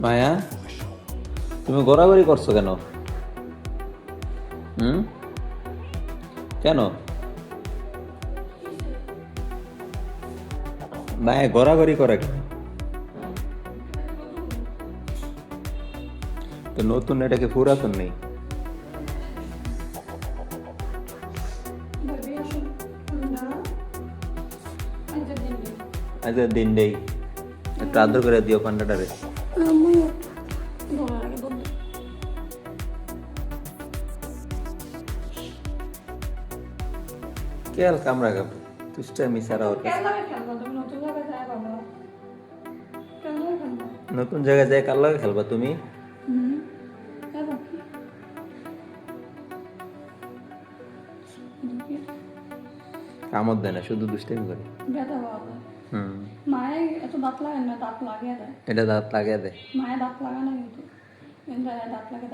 মায়া, তুমি গড়াগড়ি করছো কেন? কেন মায়া গড়াগড়ি করে কেন? তো নতুন, এটাকে পুরাতন নেই? আজকের দিন নেই, একটু আদর করে দিও পান্ডাটারে। কেল কামড়া কাপড় তুষ্টামি ছাড়া ওর কাছে। নতুন জায়গায় যাই কার লাগে খেলবা তুমি? কামড় দেয় না, শুধু দুষ্টামি করে। মায়ে এত দাঁত লাগে না, দাঁত লাগিয়ে দেয়। এটা দাঁত লাগিয়ে দেয়। মায়ের দাঁত লাগা না, কিন্তু দাঁত লাগে,